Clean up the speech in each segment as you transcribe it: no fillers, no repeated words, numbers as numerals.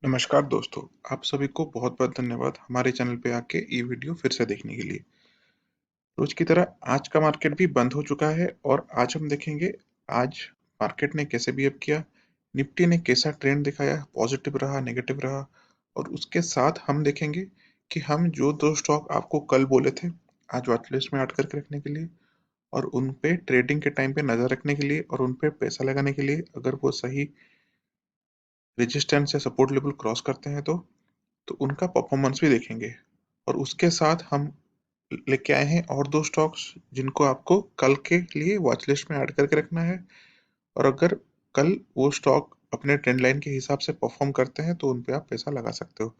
नमस्कार दोस्तों, आप सभी को बहुत-बहुत धन्यवाद हमारे चैनल पे आके ये वीडियो फिर से देखने के लिए। रोज की तरह आज का मार्केट भी बंद हो चुका है और आज हम देखेंगे आज मार्केट ने कैसे बिहेव किया, निफ्टी ने कैसा ट्रेंड दिखाया, पॉजिटिव रहा, नेगेटिव रहा और उसके साथ हम देखेंगे कि हम जो 2 स्टॉक आपको कल बोले थे, आज वॉच लिस्ट में ऐड करके रखने के लिए और उन पे ट्रेडिंग के टाइम पे नज़र रखने के लिए और उन पे पैसा लगाने के लिए अगर वो सही रेजिस्टेंस या सपोर्ट लेवल क्रॉस करते हैं तो उनका परफॉर्मेंस भी देखेंगे और उसके साथ हम लेके आए हैं और 2 स्टॉक्स जिनको आपको कल के लिए वॉच लिस्ट में ऐड करके रखना है और अगर कल वो स्टॉक अपने ट्रेंड लाइन के हिसाब से परफॉर्म करते हैं तो उन पे आप पैसा लगा सकते हो।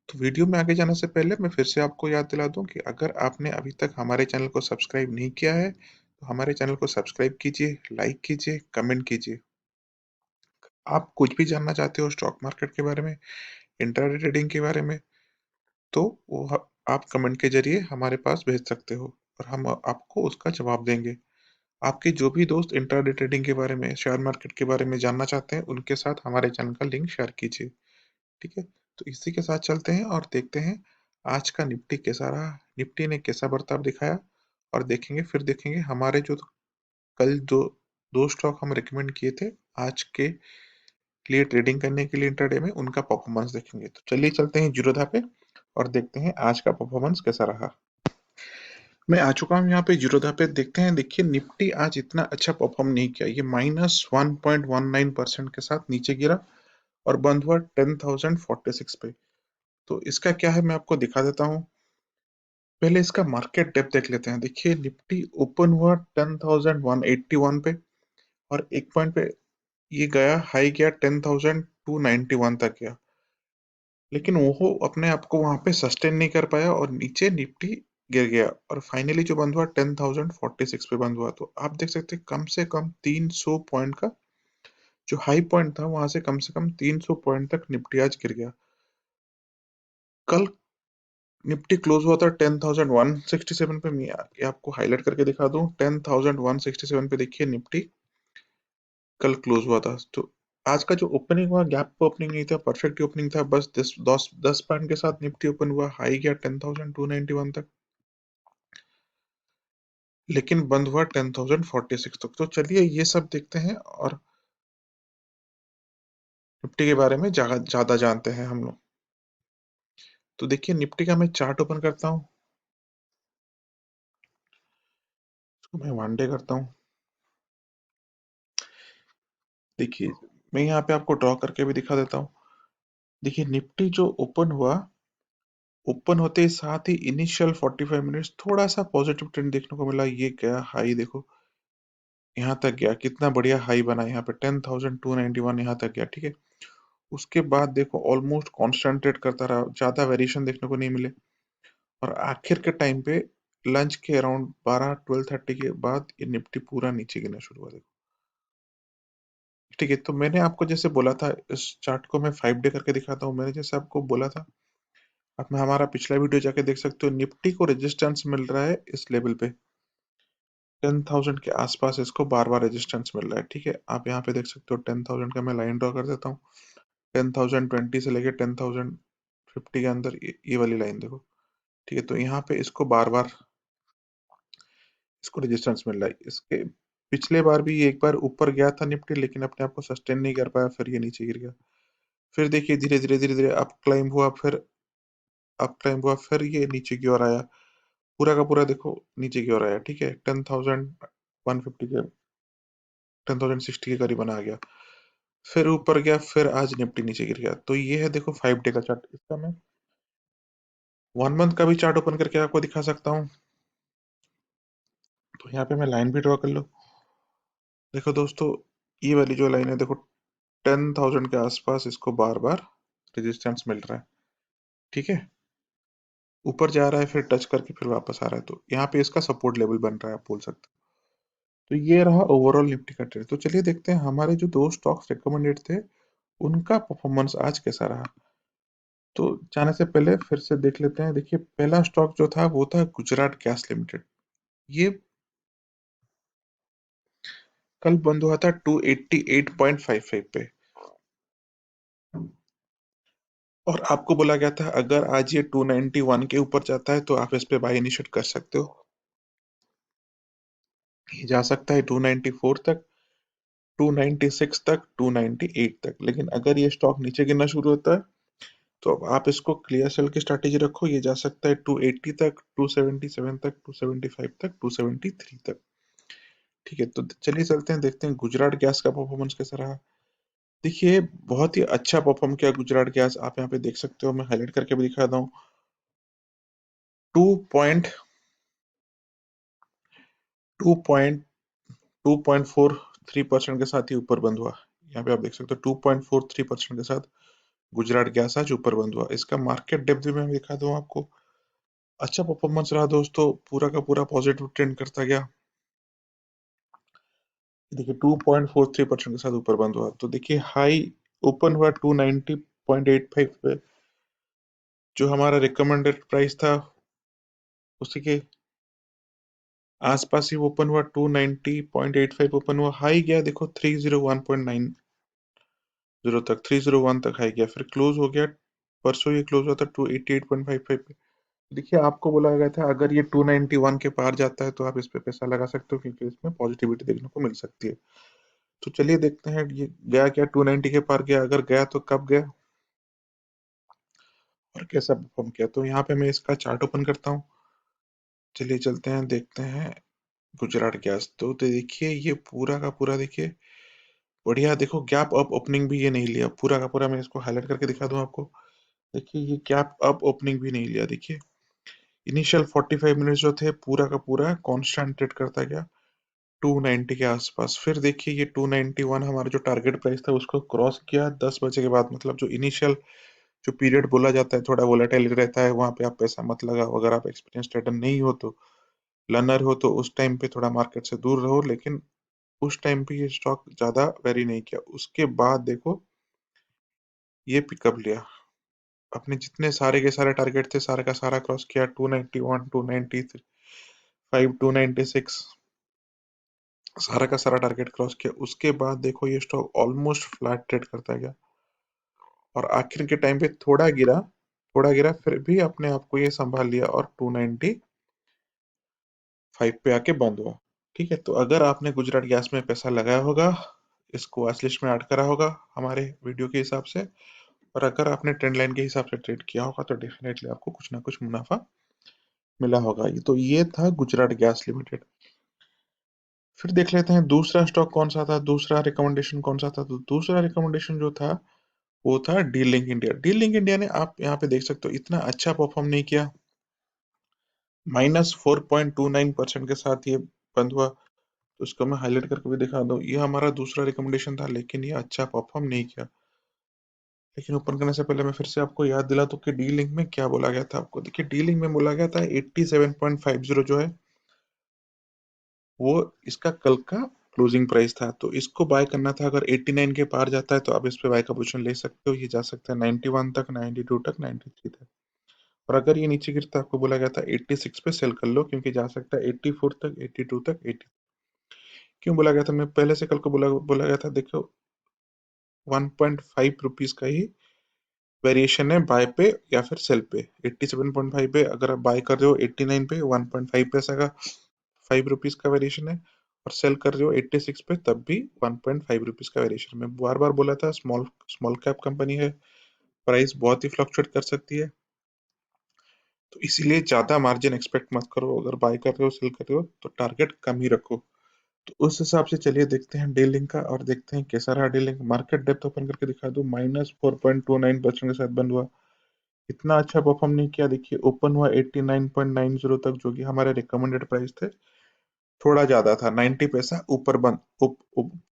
तो वीडियो में आगे जाने से पहले मैं फिर से आपको याद दिला दूं कि अगर आपने अभी तक हमारे चैनल को सब्सक्राइब नहीं किया है तो हमारे चैनल को सब्सक्राइब कीजिए, लाइक कीजिए, कमेंट कीजिए। आप कुछ भी जानना चाहते हो स्टॉक मार्केट के बारे में, इंट्राडे ट्रेडिंग के बारे में तो वो आप कमेंट के ज़रिए हमारे पास भेज सकते हो और हम आपको उसका जवाब देंगे। आपके जो भी दोस्त इंट्राडे ट्रेडिंग के बारे में, शेयर मार्केट के बारे में जानना चाहते हैं, उनके साथ हमारे चैनल का लिंक शेयर कीजिए, ठीक है? तो इसी के साथ चलते हैं और देखते हैं आज का निफ्टी कैसा रहा, निफ्टी ने कैसा बर्ताव दिखाया और देखेंगे हमारे जो कल 2 स्टॉक हम रिकमेंड किए थे, आज के लिए ट्रेडिंग करने के लिए इंट्राडे में उनका परफॉर्मेंस देखेंगे। तो चलिए चलते हैं जीरोधा पे और देखते हैं आज का परफॉर्मेंस कैसा रहा। मैं आ चुका हूँ यहाँ पे जीरोधा पे देखते हैं। देखिए निफ्टी आज इतना अच्छा परफॉर्म नहीं किया, ये -1.19% के साथ नीचे गिरा और बंद हुआ 10,046 पे। तो इसका क्या है मैं आपको दिखा देता हूँ। पहले इसका मार्केट डेप्थ देख लेते हैं। देखिए निफ्टी ओपन हुआ 10,181 पे और एक पॉइंट पे ये गया हाई गया 10,291 तक गया, लेकिन वो अपने आप को वहां पे सस्टेन नहीं कर पाया और नीचे निफ्टी गिर गया और फाइनली जो बंद हुआ 10,046 पे बंद हुआ। तो आप देख सकते हैं कम से कम 300 पॉइंट का जो हाई पॉइंट था वहां से कम 300 पॉइंट तक निफ्टी आज गिर गया। कल निफ्टी क्लोज हुआ था 10,167 पे। मैं ये आपको हाईलाइट करके दिखा दूं, 10,167 पे देखिए निफ्टी कल क्लोज हुआ था। तो आज का जो ओपनिंग हुआ गैप ओपनिंग नहीं था, परफेक्ट ओपनिंग था, बस 10 पॉइंट के साथ निफ्टी ओपन हुआ, हाई गया 10,291 तक, लेकिन बंद हुआ 10,046 तक। तो चलिए ये सब देखते हैं और निफ्टी के बारे में ज्यादा जानते हैं हम लोग। तो देखिए निफ्टी का मैं चार्ट ओपन करता हूँ, इसको मैं वन डे करता हूँ। देखिए मैं यहाँ पे आपको ड्रॉ करके भी दिखा देता हूँ। देखिए निफ्टी जो ओपन होते ही साथ ही इनिशियल 45 मिनट्स थोड़ा सा पॉजिटिव ट्रेंड देखने को मिला। ये गया हाई, देखो यहाँ तक गया, कितना बढ़िया हाई बना यहाँ पे 10,291 यहाँ तक गया, ठीक है। उसके बाद देखो ऑलमोस्ट कांस्टेंट ट्रेड करता रहा, ज्यादा वेरिएशन देखने को नहीं मिले और आखिर के टाइम पे लंच के अराउंड 12-12:30 के बाद ये निफ्टी पूरा नीचे गिरना शुरू हुआ, देखो, ठीक है। तो मैंने आपको जैसे बोला था, इस चार्ट को मैं 5 डे करके दिखाता हूँ। मैंने जैसे आपको बोला था, आप में हमारा पिछला वीडियो जाके देख सकते हो, निफ्टी को रेजिस्टेंस मिल रहा है इस लेवल पे 10,000 के आसपास, इसको बार बार रेजिस्टेंस मिल रहा है, ठीक है। आप यहाँ पे देख सकते हो 10,000 का मैं लाइन ड्रॉ कर देता हूँ। 10,020 से लेके 10,050 के अंदर ये वाली लाइन देखो, ठीक है। तो यहाँ पे इसको बार बार इसको रेजिस्टेंस मिल रहा है। इसके पिछले बार भी ये एक बार ऊपर गया था निफ्टी, लेकिन अपने आप को सस्टेन नहीं कर पाया, फिर ये नीचे गिर गया। फिर देखिए धीरे धीरे अप क्लाइंब हुआ, फिर ये नीचे की ओर आया, पूरा का पूरा देखो नीचे की ओर आया, ठीक है। 10,150 के 10,060 के करीबन आ गया, फिर ऊपर गया, फिर आज निफ्टी नीचे गिर गया। तो ये है देखो 5 डे का चार्ट। इसका मैं 1 मंथ का भी चार्ट ओपन करके आपको दिखा सकता हूँ। तो यहाँ पे मैं लाइन भी ड्रॉ कर लूँ। देखो दोस्तों, ये वाली जो लाइन है देखो 10,000 के आसपास इसको बार बार रेजिस्टेंस मिल रहा है, ठीक है। ऊपर जा रहा है, फिर टच करके फिर वापस आ रहा है, तो यहाँ पे इसका सपोर्ट लेवल बन रहा है, आप बोल सकते हो। तो ये रहा ओवरऑल निफ्टी का ट्रेड। तो चलिए देखते हैं हमारे जो 2 स्टॉक्स रिकमेंडेड थे उनका परफॉर्मेंस आज कैसा रहा। तो जाने से पहले फिर से देख लेते हैं। देखिए पहला स्टॉक जो था वो था गुजरात गैस लिमिटेड। ये कल बंद हुआ था 288.55 पे। और आपको बोला गया था अगर आज ये 291 के ऊपर जाता है तो आप इस पे बाय इनिशिएट कर सकते हो। ये जा सकता है 294 तक, 296 तक, 298 तक, लेकिन अगर ये स्टॉक नीचे गिरना शुरू होता है तो अब आप इसको क्लियर सेल की स्ट्रैटेजी रखो। ये जा सकता है 280 तक, 277 तक, 275 तक, 273 तक। ठीक है, तो चलिए चलते हैं, देखते हैं गुजरात गैस का परफॉर्मेंस कैसा रहा। देखिए बहुत ही अच्छा परफॉर्म किया गुजरात गैस, आप यहाँ पे देख सकते हो, मैं हाईलाइट करके भी दिखा दूं। 2.43% के साथ ही ऊपर बंद हुआ। यहाँ पे आप देख सकते हो 2.43% के साथ गुजरात गैस आज ऊपर बंद हुआ। इसका मार्केट डेप्थ भी मैं दिखा दूं आपको। अच्छा परफॉर्मेंस रहा दोस्तों, पूरा का पूरा पॉजिटिव ट्रेंड करता गया। देखिए 2.43% के साथ ऊपर बंद हुआ। तो देखिए हाई ओपन हुआ 290.85 पे, जो हमारा रिकमेंडेड प्राइस था उसी के आसपास ही ओपन हुआ। 290.85 ओपन हुआ, हाई गया देखो 301.90 तक, 301 तक हाई गया, फिर क्लोज हो गया। परसों ये क्लोज हुआ था 288.55 पे। देखिए आपको बोला गया था अगर ये 291 के पार जाता है तो आप इस पे पैसा लगा सकते हो, क्योंकि इसमें पॉजिटिविटी देखने को मिल सकती है। तो चलिए देखते हैं ये गया क्या, 290 के पार गया, अगर गया तो कब गया और कैसा परफॉर्म किया। तो यहाँ पे मैं इसका चार्ट ओपन करता हूँ। चलिए चलते हैं, देखते हैं गुजरात गैस। तो देखिए ये पूरा का पूरा देखिए बढ़िया, देखो गैप अप ओपनिंग भी ये नहीं लिया, पूरा का पूरा मैं इसको हाईलाइट करके दिखा दूं आपको। देखिए ये गैप अप ओपनिंग भी नहीं लिया। देखिए इनिशियल 45 मिनट्स जो थे पूरा का पूरा कांस्टेंट ट्रेड करता गया 290 के आसपास। फिर देखिए ये 291 हमारा जो टारगेट प्राइस था उसको क्रॉस किया 10 बजे के बाद, मतलब जो इनिशियल जो पीरियड बोला जाता है थोड़ा वोलेटाइल रहता है, वहां पे आप पैसा मत लगाओ। अगर आप एक्सपीरियंस ट्रेडर नहीं हो तो, लर्नर हो तो उस टाइम पे थोड़ा मार्केट से दूर रहो। लेकिन उस टाइम पे ये स्टॉक ज्यादा वेरी नहीं किया। उसके बाद देखो ये पिकअप लिया, अपने जितने सारे के सारे टारगेट थे सारे का सारा क्रॉस किया। 291, 295, 296 सारा का सारा टारगेट क्रॉस किया। उसके बाद देखो ये स्टॉक ऑलमोस्ट फ्लैट ट्रेड करता गया और आखिर के टाइम पे थोड़ा गिरा, फिर भी अपने आप को ये संभाल लिया और 295 पे आके बंद हुआ। ठीक है, तो अगर आपने गुजरात गैस में पैसा लगाया होगा, इसको वॉच लिस्ट में ऐड करा होगा हमारे वीडियो के हिसाब से, और अगर आपने ट्रेंड लाइन के हिसाब से ट्रेड किया होगा तो डेफिनेटली आपको कुछ ना कुछ मुनाफा मिला होगा। ये तो ये था गुजरात गैस लिमिटेड। फिर देख लेते हैं दूसरा स्टॉक कौन सा था, दूसरा रिकमेंडेशन कौन सा था। तो दूसरा रिकमेंडेशन जो था वो था D link India. D link India ने, आप यहाँ पे देख सकते हो, इतना अच्छा परफॉर्म नहीं किया। -4.29% के साथ ये बंद हुआ। तो उसको मैं हाईलाइट करके भी दिखा दूं, ये हमारा दूसरा रिकमेंडेशन था, लेकिन ये अच्छा परफॉर्म नहीं किया। लेकिन ओपन करने से पहले मैं फिर से आपको याद दिला दूं कि डी लिंक में क्या बोला गया था आपको। देखिए डी लिंक में बोला गया था 87.50 जो है वो इसका कल का क्लोजिंग प्राइस था। तो इसको बाय करना था, अगर 89 के पार जाता है तो आप इस पे बाय का पोजीशन ले सकते हो। ये जा सकता है 91 तक, 92 तक, 93 तक। और अगर ये नीचे गिरता है, आपको बोला गया था 86 पे सेल कर लो, क्योंकि जा सकता है 84 तक, 82 तक, 80। क्यों बोला गया था, मैं पहले से कल को बोला बोला गया था, देखो 1.5 रुपीज का ही वेरिएशन है बाय पे या फिर सेल पे। 87.5 पे अगर आप बाय कर रहे हो, 89 पे 1.5 पैसा का 5 रुपीज का वेरिएशन है, और सेल कर रहे हो 86 पे तब भी 1.5 रुपीज का वेरिएशन। मैं बार बार बोला था स्मॉल स्मॉल कैप कंपनी है, प्राइस बहुत ही फ्लक्चुएट कर सकती है, तो इसीलिए ज्यादा मार्जिन एक्सपेक्ट मत करो। अगर बाय कर रहे हो सेल कर रहे हो तो टारगेट कम ही रखो। तो उस हिसाब से चलिए देखते हैं डे लिंक का, और देखते हैं कैसा रहा day link. Market depth open करके दिखा दो, -4.29% के साथ बंद हुआ। इतना अच्छा परफॉर्म नहीं किया। देखिए ओपन हुआ 89.90 तक, जो कि हमारे रिकमेंडेड प्राइस थे, थोड़ा ज्यादा था, 90 पैसा ऊपर बंद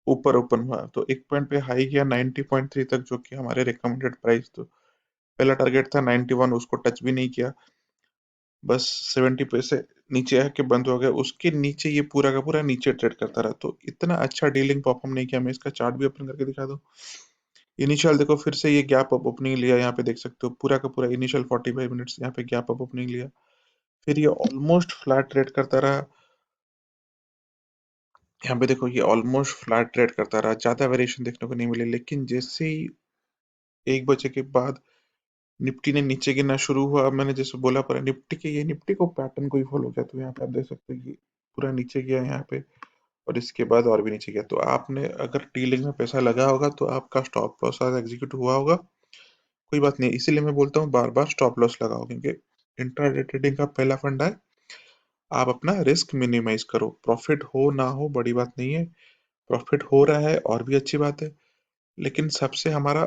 ऊपर ओपन हुआ। तो एक पॉइंट पे हाई किया 90.3 तक, जो कि हमारे रिकमेंडेड प्राइस। तो पहला टारगेट था 91, उसको टच भी नहीं किया, बस 70 पैसे नीचे आके बंद हो गया। उसके नीचे ये पूरा का पूरा नीचे ट्रेड करता रहा। तो इतना अच्छा डीलिंग परफॉर्म नहीं किया। मैं इसका चार्ट भी ओपन करके दिखा दूं। इनिशियल देखो फिर से ये गैप अप ओपनिंग लिया, यहाँ पे देख सकते हो पूरा का पूरा इनिशियल 45 मिनट्स यहाँ पे गैप अप ओपनिंग लिया, फिर ये ऑलमोस्ट फ्लैट ट्रेड करता रहा। यहाँ पे देखो ये ऑलमोस्ट फ्लैट ट्रेड करता रहा, ज्यादा वेरिएशन देखने को नहीं मिले। लेकिन जैसे ही 1 बजे के बाद निफ्टी ने नीचे गिरना शुरू हुआ, मैंने जैसे बोला पूरा निफ्टी को पैटर्न को ही फॉलो किया, तो यहाँ पे आप देख सकते हैं कि पूरा नीचे गया यहाँ पे, और इसके बाद और भी नीचे गया। तो आपने अगर टी लिंक में पैसा लगा होगा तो आपका स्टॉप लॉस आज एग्जीक्यूट हुआ होगा, कोई बात नहीं। इसीलिए मैं बोलता हूँ बार बार स्टॉप लॉस लगाओ, क्योंकि इंट्राडे ट्रेडिंग का पहला फंडा है, आप अपना रिस्क मिनिमाइज करो। प्रॉफिट हो ना हो बड़ी बात नहीं है, प्रॉफिट हो रहा है और भी अच्छी बात है, लेकिन सबसे हमारा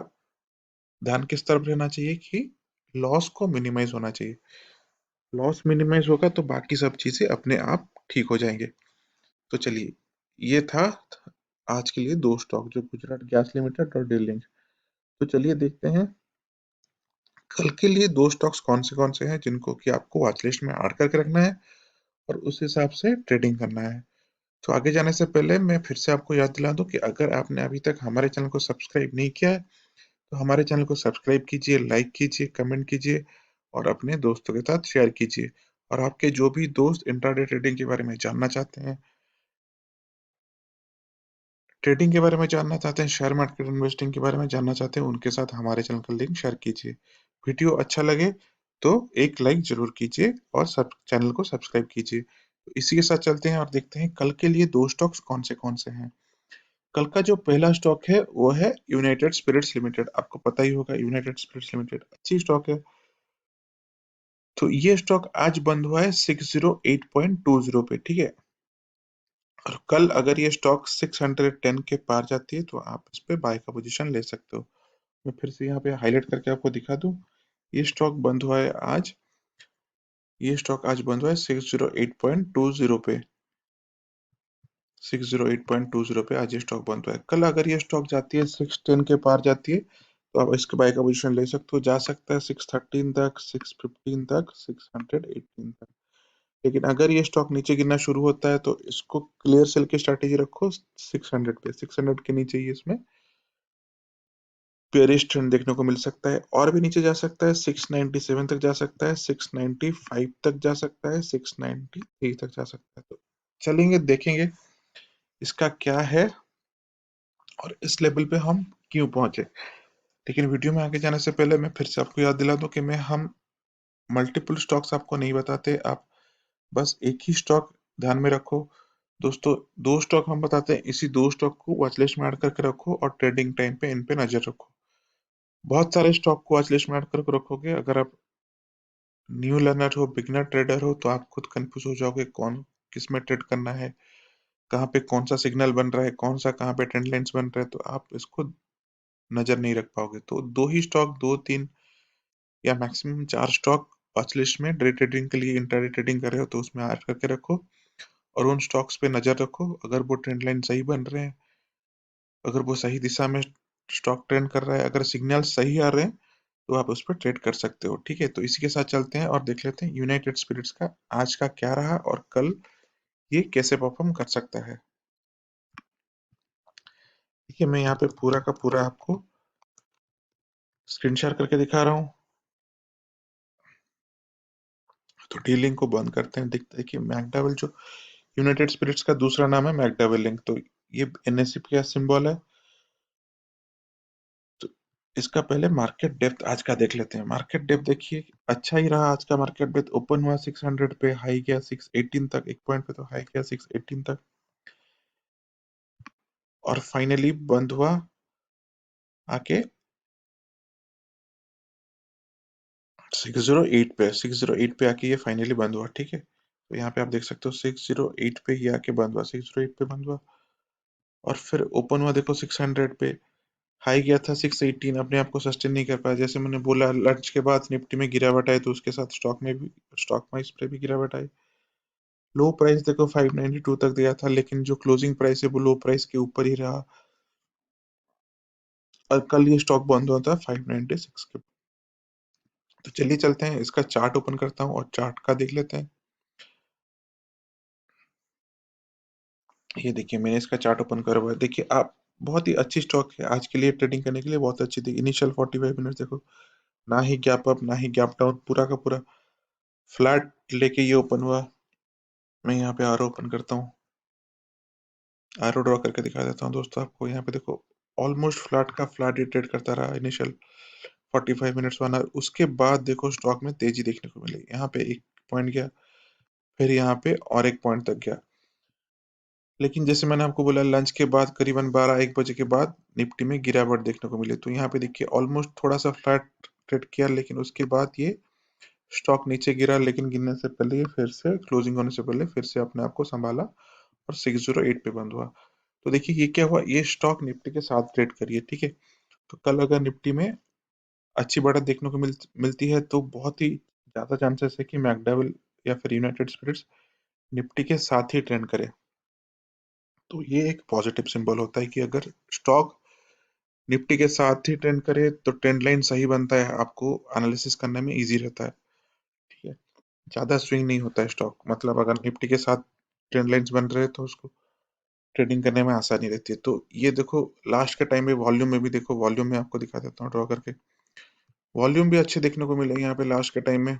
ध्यान किस तरफ रहना चाहिए कि लॉस को मिनिमाइज होना चाहिए। लॉस मिनिमाइज होगा तो बाकी सब चीजें अपने आप ठीक हो जाएंगे। तो चलिए, ये था आज के लिए दो स्टॉक, जो गुजरात गैस लिमिटेड और डेल लिंक। तो चलिए देखते हैं कल के लिए दो स्टॉक्स कौन से हैं जिनको कि आपको वॉच लिस्ट में ऐड करके रखना है और उस हिसाब से ट्रेडिंग करना है। तो आगे जाने से पहले मैं फिर से आपको याद दिला दूं कि अगर आपने अभी तक हमारे चैनल को सब्सक्राइब नहीं किया है तो हमारे चैनल को सब्सक्राइब कीजिए, लाइक कीजिए, कमेंट कीजिए और अपने दोस्तों के साथ शेयर कीजिए। और आपके जो भी दोस्त इंट्राडे ट्रेडिंग के बारे में जानना चाहते हैं, ट्रेडिंग के बारे में जानना चाहते हैं, शेयर मार्केट इन्वेस्टिंग के बारे में जानना चाहते हैं, उनके साथ हमारे चैनल का लिंक शेयर कीजिए। वीडियो अच्छा लगे तो एक लाइक जरूर कीजिए और सब चैनल को सब्सक्राइब कीजिए। तो इसी के साथ चलते हैं और देखते हैं कल के लिए दो स्टॉक्स कौन से हैं। कल का जो पहला स्टॉक है वो है यूनाइटेड स्पिरिट्स लिमिटेड। आपको पता ही होगा यूनाइटेड स्पिरिट्स लिमिटेड अच्छी स्टॉक है। तो ये स्टॉक आज बंद हुआ है 608.20 पे, ठीक है। और कल अगर ये स्टॉक 610 के पार जाती है तो आप इस पे बाय का पोजीशन ले सकते हो। मैं फिर से यहाँ पे हाईलाइट करके आपको दिखा दूं, ये स्टॉक बंद हुआ है आज, ये स्टॉक आज बंद हुआ है 608.20 पे, 608.20 पे आज ये स्टॉक बंद हुआ है। कल अगर ये स्टॉक जाती है 610 के पार जाती है तो आप इसके बाय का पोजीशन ले सकते हो, जा सकता है 613 तक, 615 तक, 618 तक। लेकिन अगर ये स्टॉक नीचे गिरना शुरू होता है तो इसको क्लियर सेल की स्ट्रैटेजी रखो 600 पे, 600 के नीचे ही इसमें बेयरिश ट्रेंड देखने को मिल सकता है, और भी नीचे जा सकता है, 697 तक जा सकता है, 695 तक जा सकता है, 693 तक जा सकता है। तो चलेंगे देखेंगे इसका क्या है और इस लेवल पे हम क्यों पहुंचे। लेकिन वीडियो में आगे जाने से पहले मैं फिर से आपको याद दिला दूं कि मैं हम मल्टीपल स्टॉक्स आपको नहीं बताते, आप बस एक ही स्टॉक ध्यान में रखो। दोस्तों, दो स्टॉक हम बताते हैं, इसी दो स्टॉक को वॉच लिस्ट में ऐड करके रखो और ट्रेडिंग टाइम पे इन पे नजर रखो। बहुत सारे स्टॉक को वॉच लिस्ट में ऐड करके रखोगे, अगर आप न्यू लर्नर हो, बिगिनर ट्रेडर हो, तो आप खुद कंफ्यूज हो जाओगे कौन किस में ट्रेड करना है, कहाँ पे कौन सा सिग्नल बन रहा है, कौन सा कहाँ पे ट्रेंड लाइंस बन रहा है, तो आप इसको नजर नहीं रख पाओगे। तो दो ही स्टॉक, दो तीन या मैक्सिमम चार स्टॉक वॉच लिस्ट में डे ट्रेडिंग के लिए, इंट्राडे ट्रेडिंग कर रहे हो तो उसमें ऐड करके रखो और उन स्टॉक्स पे नजर रखो। अगर वो ट्रेंड लाइन सही बन रहे हैं, अगर वो सही दिशा में स्टॉक ट्रेंड कर रहा है, अगर सिग्नल सही आ रहे हैं तो आप उस पर ट्रेड कर सकते हो, ठीक है। तो इसी के साथ चलते हैं और देख लेते हैं यूनाइटेड स्पिरिट्स का आज का क्या रहा और कल ये कैसे परफॉर्म कर सकता है। देखिए, मैं यहाँ पे पूरा का पूरा आपको स्क्रीन शेयर करके दिखा रहा हूँ। तो डीलिंग को बंद करते हैं, देखते हैं कि मैकडॉवेल, जो यूनाइटेड स्पिरिट्स का दूसरा नाम है मैकडॉवेल लिंक, तो ये एनएससी का सिंबल है। तो इसका पहले मार्केट डेप्थ आज का देख लेते हैं। मार्केट डेप्थ देखिए अच्छा ही रहा आज का। मार्केट डेप्थ ओपन हुआ 600 पे, हाई गया 618 तक, एक पॉइंट पे तो हाई गया 618 तक और फाइनली बंद हुआ आके 608 पे, 608 पे आके ये फाइनली बंद हुआ, ठीक है। तो यहाँ पे आप देख सकते हो 608 पे ही आके बंद हुआ, 608 पे बंद हुआ और फिर ओपन हुआ देखो 600 पे, हाई गया था 618, अपने आप को सस्टेन नहीं कर पाया। जैसे मैंने बोला लंच के बाद निफ्टी में गिरावट आई तो उसके साथ स्टॉक में इस पे भी गिरावट आई। लो प्राइस देखो 592 तक दिया था, लेकिन जो क्लोजिंग प्राइस है वो लो प्राइस के ऊपर ही रहा और कल ये स्टॉक बंद हुआ था 596 के। तो चलिए चलते हैं, इसका चार्ट ओपन करता हूँ और चार्ट का देख लेते हैं। ये देखिए, मैंने इसका चार्ट ओपन करा हुआ है। देखिए आप, बहुत ही अच्छी स्टॉक है आज के लिए, ट्रेडिंग करने के लिए बहुत अच्छी थी। इनिशियल 45 मिनट देखो, ना ही गैप अप ना ही गैप डाउन, पूरा का पूरा फ्लैट लेके ये ओपन हुआ। मैं यहाँ पे आरो ओपन करता हूँ, आरो ड्रॉ करके दिखा देता हूँ दोस्तों आपको। यहाँ पे देखो ऑलमोस्ट फ्लैट का फ्लैट ही ट्रेड करता रहा इनिशियल 45 मिनट्स 1 आवर, उसके बाद देखो स्टॉक में तेजी देखने को मिली। यहाँ पे एक पॉइंट गया, फिर यहाँ पे और एक पॉइंट तक गया, लेकिन जैसे मैंने आपको बोला लंच के बाद करीबन 12-1 बजे के बाद निफ्टी में गिरावट देखने को मिली। तो यहाँ पे देखिए ऑलमोस्ट थोड़ा सा फ्लैट ट्रेड किया, लेकिन उसके बाद ये स्टॉक नीचे गिरा, लेकिन गिरने से पहले ये फिर से क्लोजिंग होने से पहले फिर से अपने आप को संभाला और 608 पे बंद हुआ। तो देखिए ये क्या हुआ, ये स्टॉक निफ्टी के साथ ट्रेड करिए, ठीक है। तो कल अगर निफ्टी में अच्छी बढ़त देखने को मिलती है तो बहुत ही ज्यादा चांसेस है कि मैकडॉवेल या फिर यूनाइटेड स्पिरिट्स निफ्टी के साथ ही ट्रेंड करे। तो ये एक पॉजिटिव सिंबल होता है कि अगर स्टॉक निफ्टी के साथ ही ट्रेंड करे तो ट्रेंड लाइन सही बनता है, आपको एनालिसिस करने में इजी रहता है, ठीक है। ज्यादा स्विंग नहीं होता है स्टॉक, मतलब अगर निफ्टी के साथ ट्रेंड लाइंस बन रहे तो उसको ट्रेडिंग करने में आसानी रहती है। तो ये देखो लास्ट के टाइम में वॉल्यूम में भी देखो, वॉल्यूम में आपको दिखा देता हूँ ड्रॉ करके, वॉल्यूम भी अच्छे देखने को मिले यहाँ पे लास्ट के टाइम में।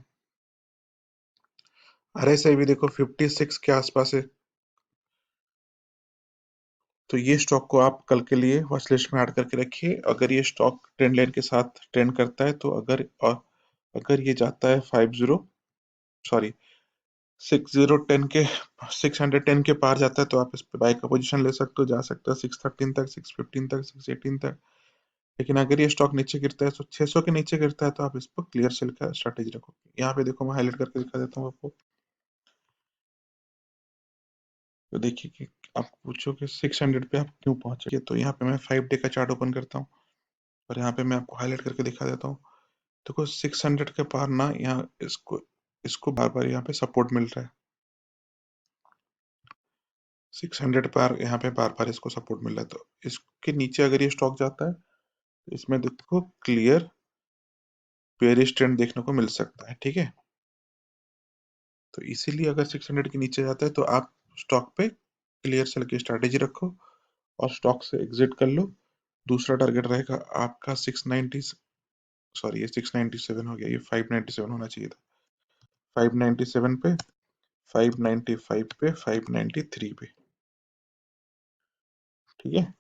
आरएसआई भी देखो 56 के आसपास है। तो ये स्टॉक को आप कल के लिए वॉच लिस्ट में ऐड करके रखिए। अगर ये स्टॉक ट्रेंड लाइन के साथ ट्रेंड करता है तो अगर ये जाता है 50 सॉरी 6010 के 610 के पार जाता है तो आप इस पे बाय का पोजीशन ले सकते हो, जा सकते हो 613 तक, 615 तक, 618 तक। लेकिन अगर ये स्टॉक नीचे गिरता है तो 600 के नीचे गिरता है तो आप इस पर क्लियर सेल का स्ट्रैटेजी रखो। यहाँ पे देखो मैं हाईलाइट करके दिखा देता हूँ आपको। तो देखिए कि आप पूछो कि 600 पे आप क्यों पहुंचे, तो यहाँ पे मैं 5 डे का चार्ट ओपन करता हूँ और यहाँ पे मैं आपको हाईलाइट करके दिखा देता हूँ। देखो 600 के पार ना, यहाँ इसको इसको बार बार यहाँ पे सपोर्ट मिल रहा है। 600 पर यहाँ पे बार बार इसको सपोर्ट मिल रहा है, तो इसके नीचे अगर ये स्टॉक जाता है तो इसमें देखो क्लियर बेयरिश ट्रेंड देखने को मिल सकता है, ठीक है। तो इसीलिए अगर 600 के नीचे जाता है तो आप स्टॉक पे क्लियर सेल की स्ट्रैटेजी रखो और स्टॉक से एग्जिट कर लो। दूसरा टारगेट रहेगा आपका 690, सॉरी ये 697 हो गया, ये 597 होना चाहिए था। 597 पे, 595 पे, 593 पे, ठीक है।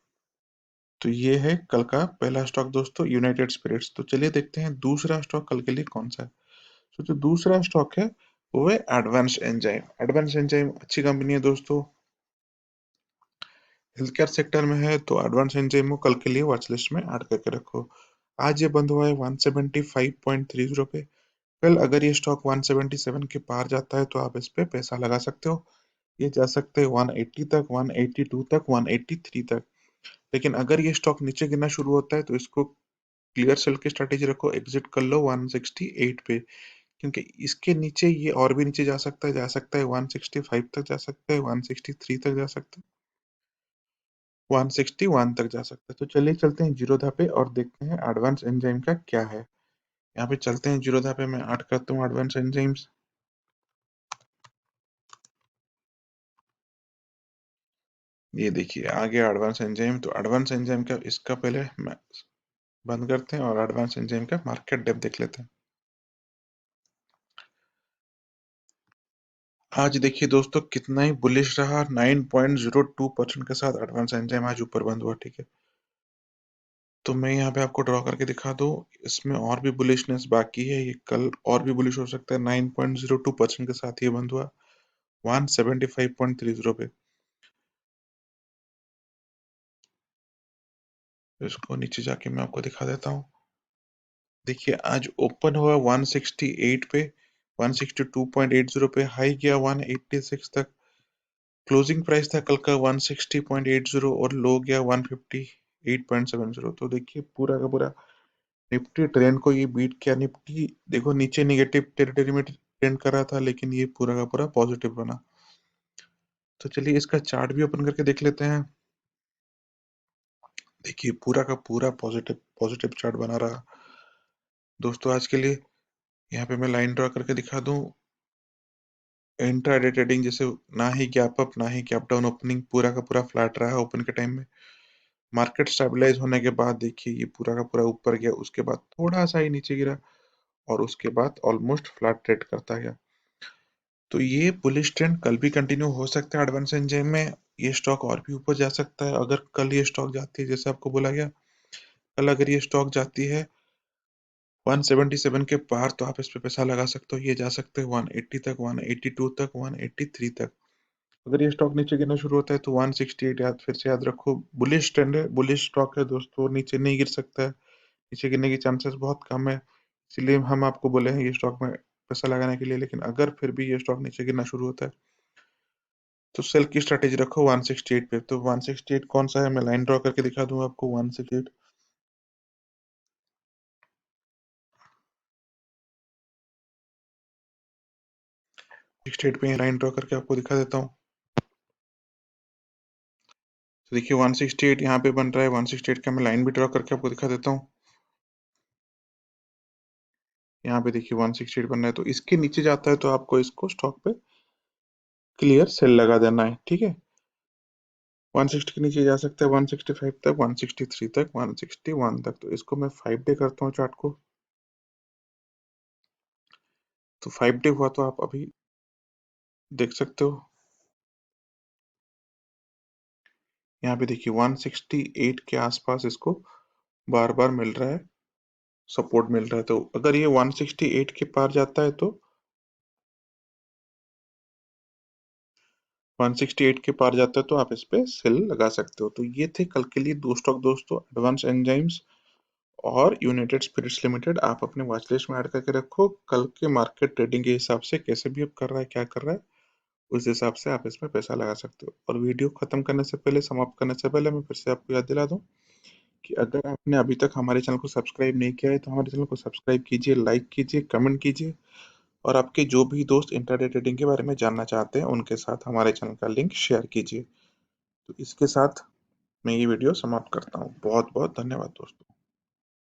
तो ये है कल का पहला स्टॉक दोस्तों, यूनाइटेड स्पिरिट्स। तो चलिए देखते हैं दूसरा स्टॉक कल के लिए कौन सा है। तो जो दूसरा स्टॉक है वो है एडवांस्ड एंजाइम। एडवांस्ड एंजाइम अच्छी कंपनी है दोस्तों, हेल्थ केयर सेक्टर में है। तो एडवांस्ड एंजाइम को कल के लिए वॉच लिस्ट में ऐड करके रखो। आज ये बंद हुआ है 175.30 पे। कल अगर ये स्टॉक 177 के पार जाता है तो आप इस पे पैसा लगा सकते हो। ये जा सकते हैं 180 तक, 182 तक, 183 तक। लेकिन अगर ये स्टॉक नीचे गिरना शुरू होता है तो इसको क्लियर सेल की स्ट्रैटेजी रखो, एग्जिट कर लो 168 पे, क्योंकि इसके नीचे ये और भी नीचे जा सकता है 165 तक जा सकता है, 163 तक जा सकता है, 161 तक जा सकता है। तो चलिए चलते हैं जीरोधा पे और देखते हैं एडवांस एंजाइम का क्या है। यहाँ पे चलते हैं जीरोधा पे, मैं ऐड करता हूँ एडवांस एंजाइम्स। ये देखिए आ गया एडवांस एंजाइम। तो एडवांस एंजाइम का इसका पहले मैं बंद करते हैं और एडवांस एंजाइम का मार्केट डेप्थ देख लेते हैं। आज देखिए दोस्तों कितना ही बुलिश रहा, 9.02% के साथ एडवांस एंजाइम आज ऊपर बंद हुआ, ठीक है। तो मैं यहाँ पे आपको ड्रॉ करके दिखा दूं, इसमें और भी बुलिशनेस बाकी है, ये कल और भी बुलिश हो सकता है। 9.02% के साथ ये बंद हुआ 175.30 पे। इसको नीचे जाके मैं आपको दिखा देता हूँ। देखिए आज ओपन हुआ 168 पे, 162.80 पे, हाई गया 186 तक, क्लोजिंग प्राइस था कल का 160.80 और लो गया 158.70। तो देखिए पूरा का पूरा निफ्टी ट्रेंड को ये बीट किया। निफ्टी देखो नीचे निगेटिव टेरिटरी में ट्रेंड कर रहा था, लेकिन ये पूरा का पूरा पॉजिटिव बना। तो चलिए इसका चार्ट भी ओपन करके देख लेते हैं। देखिए पूरा का पूरा पॉजिटिव पॉजिटिव चार्ट बना रहा दोस्तों आज के लिए। यहाँ पे मैं लाइन ड्रॉ करके दिखा दूं, इंट्राडे ट्रेडिंग जैसे ना ही गैप अप ना ही गैप डाउन, ओपनिंग पूरा का पूरा फ्लैट रहा है ओपन के टाइम में। मार्केट स्टेबलाइज होने के बाद देखिए ये पूरा का पूरा ऊपर गया, उसके बाद थोड़ा सा ही नीचे गिरा और उसके बाद ऑलमोस्ट फ्लैट ट्रेड करता गया। तो ये बुलिश ट्रेंड कल भी कंटिन्यू हो सकता है एडवांस एंजाइम में। ये स्टॉक और भी ऊपर जा सकता है अगर कल ये स्टॉक जाती है, जैसे आपको बोला गया कल अगर ये स्टॉक जाती है 177 के पार तो आप इस पे पैसा लगा सकते हो, ये जा सकते हैं 180 तक, 182 तक, 183 तक। अगर ये स्टॉक नीचे गिरना शुरू होता है तो 168 फिर से याद रखो, बुलिश ट्रेंड है, बुलिश स्टॉक है दोस्तों, नीचे नहीं गिर सकता है, नीचे गिरने की चांसेस बहुत कम है, इसलिए हम आपको बोले हैं ये स्टॉक में पैसा लगाने के लिए। लेकिन अगर फिर भी ये स्टॉक नीचे गिरना शुरू होता है तो सेल की स्ट्रैटेजी रखो 168 पे। तो 168 कौन सा है, मैं लाइन ड्रॉ करके दिखा दूंगा आपको। 168 पे लाइन ड्रॉ करके आपको दिखा देता हूँ। तो देखिए 168 यहाँ पे बन रहा है, 168 का मैं लाइन भी ड्रॉ करके आपको दिखा देता हूँ। यहाँ पे देखिए 168 बन रहा है, तो इसके नीचे जाता है तो आपको इसको स्टॉक पे क्लियर सेल लगा देना है, ठीक है। 160 के नीचे जा सकता है 165 तक, 163 तक, 161 तक। तो इसको मैं 5 डे करता हूँ चार्ट को। तो 5 डे हुआ तो आप अभी देख सकते हो, यहाँ पे देखिए 168 के आसपास इसको बार बार मिल रहा है, सपोर्ट मिल रहा है। तो अगर ये 168 के पार जाता है तो 168 के पार जाता है तो आप इस पे सेल लगा सकते हो। तो ये थे कल के लिए दो स्टॉक दोस्तों, एडवांस एंजाइम्स और यूनाइटेड स्पिरिट्स लिमिटेड। आप अपने वॉच लिस्ट में ऐड करके रखो, कल के मार्केट ट्रेडिंग के हिसाब से कैसे भी अब कर रहा है, क्या कर रहा है, उस हिसाब से आप इसमें पैसा लगा सकते हो। और वीडियो खत्म करने से पहले, समाप्त करने से पहले, मैं फिर से आपको याद दिला दूं कि अगर आपने अभी तक हमारे चैनल को सब्सक्राइब नहीं किया है तो हमारे चैनल को सब्सक्राइब कीजिए, लाइक कीजिए, कमेंट कीजिए, और आपके जो भी दोस्त इंट्राडे ट्रेडिंग के बारे में जानना चाहते हैं उनके साथ हमारे चैनल का लिंक शेयर कीजिए। तो इसके साथ मैं ये वीडियो समाप्त करता हूँ। बहुत बहुत धन्यवाद दोस्तों।